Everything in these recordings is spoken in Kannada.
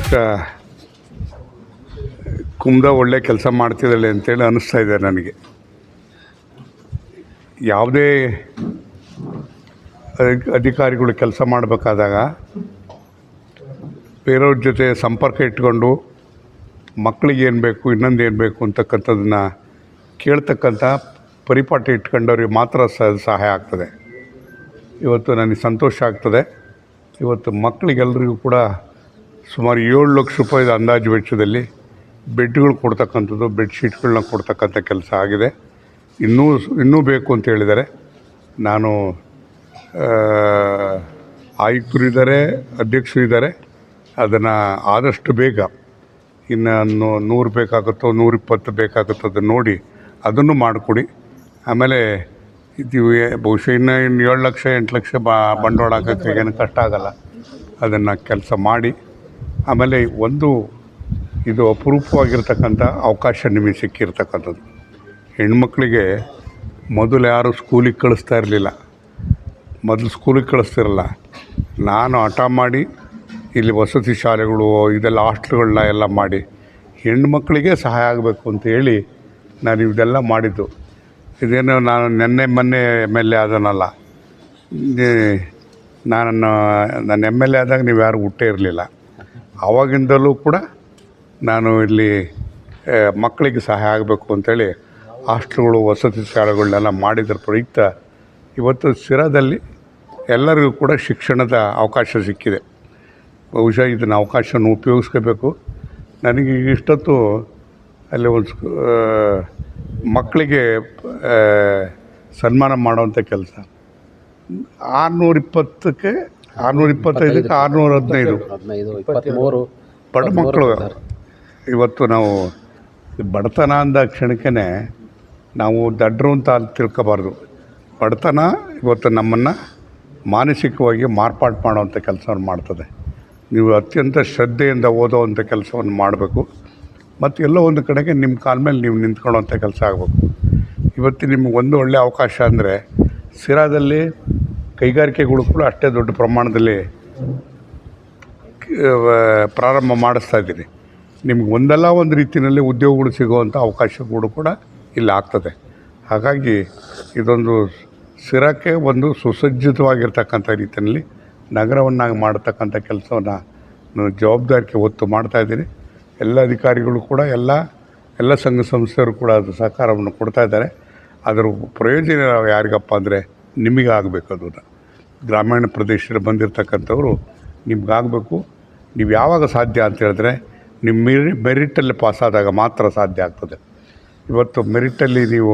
ಬಹುಶಃ ಕುಮ್ದ ಒಳ್ಳೆ ಕೆಲಸ ಮಾಡ್ತಿದ್ದಾಳೆ ಅಂತೇಳಿ ಅನ್ನಿಸ್ತಾ ಇದೆ ನನಗೆ. ಯಾವುದೇ ಅಧಿಕಾರಿಗಳು ಕೆಲಸ ಮಾಡಬೇಕಾದಾಗ ಬೇರೆಯವ್ರ ಜೊತೆ ಸಂಪರ್ಕ ಇಟ್ಕೊಂಡು ಮಕ್ಕಳಿಗೆ ಏನು ಬೇಕು, ಇನ್ನೊಂದು ಏನು ಬೇಕು ಅಂತಕ್ಕಂಥದ್ದನ್ನು ಕೇಳ್ತಕ್ಕಂಥ ಪರಿಪಾಠ ಇಟ್ಕೊಂಡವ್ರಿಗೆ ಮಾತ್ರ ಸಹಾಯ ಆಗ್ತದೆ. ಇವತ್ತು ನನಗೆ ಸಂತೋಷ ಆಗ್ತದೆ. ಇವತ್ತು ಮಕ್ಕಳಿಗೆಲ್ಲರಿಗೂ ಕೂಡ ಸುಮಾರು 7 ಲಕ್ಷ ರೂಪಾಯಿದ ಅಂದಾಜು ವೆಚ್ಚದಲ್ಲಿ ಬೆಡ್ಗಳು ಕೊಡ್ತಕ್ಕಂಥದ್ದು, ಬೆಡ್ಶೀಟ್ಗಳನ್ನ ಕೊಡ್ತಕ್ಕಂಥ ಕೆಲಸ ಆಗಿದೆ. ಇನ್ನೂ ಬೇಕು ಅಂತ ಹೇಳಿದ್ದಾರೆ. ನಾನು ಆಯುಕ್ತರು ಇದ್ದಾರೆ, ಅಧ್ಯಕ್ಷರು ಇದ್ದಾರೆ. ಅದನ್ನು ಆದಷ್ಟು ಬೇಗ ಇನ್ನು 100 ಬೇಕಾಗುತ್ತೋ 120 ಬೇಕಾಗುತ್ತೋ ಅದನ್ನು ನೋಡಿ ಅದನ್ನು ಮಾಡಿಕೊಡಿ. ಆಮೇಲೆ ಇದು ಬಹುಶಃ ಇನ್ನು 7 ಲಕ್ಷ 8 ಲಕ್ಷ ಬಂಡವಾಳ ಹಾಕೋಕ್ಕೆ ಏನು ಕಷ್ಟ ಆಗೋಲ್ಲ. ಅದನ್ನು ಕೆಲಸ ಮಾಡಿ ಆಮೇಲೆ ಇದು ಅಪರೂಪವಾಗಿರ್ತಕ್ಕಂಥ ಅವಕಾಶ ನಿಮಗೆ ಸಿಕ್ಕಿರ್ತಕ್ಕಂಥದ್ದು. ಹೆಣ್ಮಕ್ಳಿಗೆ ಮೊದಲು ಯಾರು ಸ್ಕೂಲಿಗೆ ಕಳಿಸ್ತಾ ಇರಲಿಲ್ಲ, ಮೊದಲು ಸ್ಕೂಲಿಗೆ ಕಳಿಸ್ತಿರಲ್ಲ. ನಾನು ಹಠ ಮಾಡಿ ಇಲ್ಲಿ ವಸತಿ ಶಾಲೆಗಳು ಇದೆಲ್ಲ ಹಾಸ್ಟ್ಲ್ಗಳನ್ನ ಎಲ್ಲ ಮಾಡಿ ಹೆಣ್ಮಕ್ಳಿಗೆ ಸಹಾಯ ಆಗಬೇಕು ಅಂತ ಹೇಳಿ ನಾನು ಇದೆಲ್ಲ ಮಾಡಿದ್ದು. ಇದೇನು ನಾನು ಮೊನ್ನೆ MLA ಆದನಲ್ಲ, ನನ್ನ MLA ಆದಾಗ ನೀವು ಯಾರು ಹುಟ್ಟೇ ಇರಲಿಲ್ಲ. ಆವಾಗಿಂದಲೂ ಕೂಡ ನಾನು ಇಲ್ಲಿ ಮಕ್ಕಳಿಗೆ ಸಹಾಯ ಆಗಬೇಕು ಅಂಥೇಳಿ ಹಾಸ್ಟ್ಲ್ಗಳು ವಸತಿ ಶಾಲೆಗಳನ್ನೆಲ್ಲ ಮಾಡಿದ್ರ ಪ್ರಯುಕ್ತ ಇವತ್ತು ಸಿರಾದಲ್ಲಿ ಎಲ್ಲರಿಗೂ ಕೂಡ ಶಿಕ್ಷಣದ ಅವಕಾಶ ಸಿಕ್ಕಿದೆ. ಬಹುಶಃ ಇದನ್ನು ಅವಕಾಶವನ್ನು ಉಪಯೋಗಿಸ್ಕೋಬೇಕು. ನನಗೆ ಇಷ್ಟೊತ್ತು ಅಲ್ಲಿ ಒಂದು ಮಕ್ಕಳಿಗೆ ಸನ್ಮಾನ ಮಾಡುವಂಥ ಕೆಲಸ 620ಕ್ಕೆ 625ಕ್ಕೆ 615 ಬಡ ಮಕ್ಕಳು. ಇವತ್ತು ನಾವು ಬಡತನ ಅಂದ ಕ್ಷಣಕ್ಕೆ ನಾವು ದಡ್ರು ಅಂತ ತಿಳ್ಕೊಬಾರ್ದು. ಬಡತನ ಇವತ್ತು ನಮ್ಮನ್ನು ಮಾನಸಿಕವಾಗಿ ಮಾರ್ಪಾಡು ಮಾಡುವಂಥ ಕೆಲಸವನ್ನು ಮಾಡ್ತದೆ. ನೀವು ಅತ್ಯಂತ ಶ್ರದ್ಧೆಯಿಂದ ಓದೋವಂಥ ಕೆಲಸವನ್ನು ಮಾಡಬೇಕು ಮತ್ತು ಎಲ್ಲೋ ಒಂದು ಕಡೆಗೆ ನಿಮ್ಮ ಕಾಲ ಮೇಲೆ ನೀವು ನಿಂತ್ಕೊಳ್ಳೋವಂಥ ಕೆಲಸ ಆಗಬೇಕು. ಇವತ್ತು ನಿಮ್ಗೆ ಒಂದು ಒಳ್ಳೆಯ ಅವಕಾಶ ಅಂದರೆ ಸಿರಾದಲ್ಲಿ ಕೈಗಾರಿಕೆಗಳು ಕೂಡ ಅಷ್ಟೇ ದೊಡ್ಡ ಪ್ರಮಾಣದಲ್ಲಿ ಪ್ರಾರಂಭ ಮಾಡಿಸ್ತಾ ಇದ್ದೀನಿ. ನಿಮ್ಗೆ ಒಂದಲ್ಲ ಒಂದು ರೀತಿಯಲ್ಲಿ ಉದ್ಯೋಗಗಳು ಸಿಗುವಂಥ ಅವಕಾಶಗಳು ಕೂಡ ಇಲ್ಲಿ ಆಗ್ತದೆ. ಹಾಗಾಗಿ ಇದೊಂದು ಸಿರಾಕ್ಕೆ ಒಂದು ಸುಸಜ್ಜಿತವಾಗಿರ್ತಕ್ಕಂಥ ರೀತಿಯಲ್ಲಿ ನಗರವನ್ನಾಗಿ ಮಾಡತಕ್ಕಂಥ ಕೆಲಸವನ್ನು ನಾನು ಜವಾಬ್ದಾರಿಕೆ ಹೊತ್ತು ಮಾಡ್ತಾಯಿದ್ದೀನಿ. ಎಲ್ಲ ಅಧಿಕಾರಿಗಳು ಕೂಡ ಎಲ್ಲ ಸಂಘ ಸಂಸ್ಥೆಯವರು ಕೂಡ ಅದು ಸಹಕಾರವನ್ನು ಕೊಡ್ತಾಯಿದ್ದಾರೆ. ಅದರ ಪ್ರಯೋಜನ ಯಾರಿಗಪ್ಪ ಅಂದರೆ ನಿಮಗಾಗಬೇಕು. ಅದನ್ನು ಗ್ರಾಮೀಣ ಪ್ರದೇಶದಲ್ಲಿ ಬಂದಿರತಕ್ಕಂಥವ್ರು ನಿಮ್ಗಾಗಬೇಕು. ನೀವು ಯಾವಾಗ ಸಾಧ್ಯ ಅಂತ ಹೇಳಿದ್ರೆ ನಿಮ್ಮ ಮೆರಿಟಲ್ಲಿ ಪಾಸಾದಾಗ ಮಾತ್ರ ಸಾಧ್ಯ ಆಗ್ತದೆ. ಇವತ್ತು ಮೆರಿಟಲ್ಲಿ ನೀವು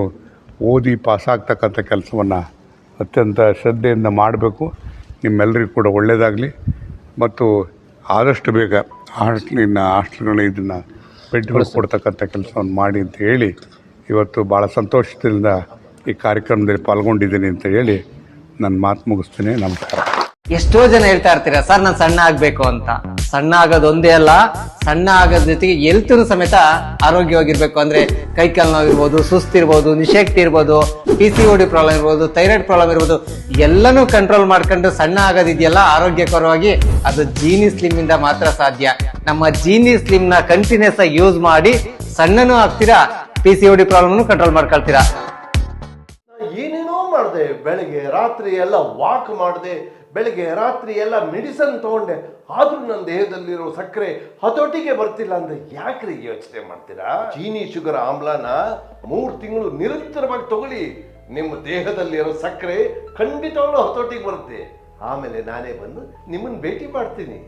ಓದಿ ಪಾಸಾಗ್ತಕ್ಕಂಥ ಕೆಲಸವನ್ನು ಅತ್ಯಂತ ಶ್ರದ್ಧೆಯಿಂದ ಮಾಡಬೇಕು. ನಿಮ್ಮೆಲ್ಲರಿಗೂ ಕೂಡ ಒಳ್ಳೆಯದಾಗಲಿ ಮತ್ತು ಆದಷ್ಟು ಬೇಗ ಹಾಸ್ಟೆಲ್ಗಳನ್ನ ಇದನ್ನು ಬೆಡ್ಗಳು ಕೊಡ್ತಕ್ಕಂಥ ಕೆಲಸವನ್ನು ಮಾಡಿ ಅಂತ ಹೇಳಿ ಇವತ್ತು ಭಾಳ ಸಂತೋಷದಿಂದ ಈ ಕಾರ್ಯಕ್ರಮದಲ್ಲಿ ಪಾಲ್ಗೊಂಡಿದ್ದೀನಿ ಅಂತ ಹೇಳಿ ನನ್ನ ಮಾತು ಮುಗಿಸ್ತೀನಿ. ನಮಸ್ಕಾರ. ಎಷ್ಟೋ ಜನ ಹೇಳ್ತಾ ಇರ್ತೀರ ಸರ್ ನಾನು ಸಣ್ಣ ಆಗ್ಬೇಕು ಅಂತ. ಸಣ್ಣ ಆಗೋದು ಒಂದೇ ಅಲ್ಲ, ಸಣ್ಣ ಆಗೋದ್ ಜೊತೆಗೆ ಹೆಲ್ತ್ನು ಸಮೇತ ಆರೋಗ್ಯವಾಗಿರ್ಬೇಕು. ಅಂದ್ರೆ ಕೈಕಾಲು ನೋವು ಇರ್ಬೋದು, ಸುಸ್ತಿರ್ಬೋದು, ನಿಶಕ್ತಿ ಇರ್ಬೋದು, PCOD ಪ್ರಾಬ್ಲಮ್ ಇರ್ಬೋದು, ಥೈರಾಯ್ಡ್ ಪ್ರಾಬ್ಲಮ್ ಇರ್ಬೋದು, ಎಲ್ಲನೂ ಕಂಟ್ರೋಲ್ ಮಾಡ್ಕೊಂಡು ಸಣ್ಣ ಆಗೋದಿದೆಯಲ್ಲ ಆರೋಗ್ಯಕರವಾಗಿ, ಅದು ಜೀನಿ ಸ್ಲಿಮ್ ಇಂದ ಮಾತ್ರ ಸಾಧ್ಯ. ನಮ್ಮ ಜೀನಿ ಸ್ಲಿಮ್ ನ ಕಂಟಿನ್ಯೂಸ್ ಆಗಿ ಯೂಸ್ ಮಾಡಿ ಸಣ್ಣನೂ ಆಗ್ತೀರಾ, PCOD ಪ್ರಾಬ್ಲಮ್ನು ಕಂಟ್ರೋಲ್ ಮಾಡ್ಕೊಳ್ತೀರಾ. ಏನೇನೋ ಮಾಡಿದೆ, ಬೆಳಗ್ಗೆ ರಾತ್ರಿ ಎಲ್ಲ ವಾಕ್ ಮಾಡಿದೆ, ಬೆಳಗ್ಗೆ ರಾತ್ರಿ ಎಲ್ಲ ಮೆಡಿಸನ್ ತಗೊಂಡೆ, ಆದ್ರೂ ನನ್ನ ದೇಹದಲ್ಲಿರೋ ಸಕ್ಕರೆ ಹತೋಟಿಗೆ ಬರ್ತಿಲ್ಲ ಅಂದ್ರೆ ಯಾಕ್ರಿ ಯೋಚನೆ ಮಾಡ್ತೀರಾ? ಚೀನಿ ಶುಗರ್ ಆಮ್ಲನ 3 ತಿಂಗಳು ನಿರಂತರವಾಗಿ ತಗೊಳ್ಳಿ, ನಿಮ್ಮ ದೇಹದಲ್ಲಿರೋ ಸಕ್ಕರೆ ಖಂಡಿತವಾಗ್ಲೂ ಹತೋಟಿಗೆ ಬರುತ್ತೆ. ಆಮೇಲೆ ನಾನೇ ಬಂದು ನಿಮ್ಮನ್ನು ಭೇಟಿ ಮಾಡ್ತೀನಿ.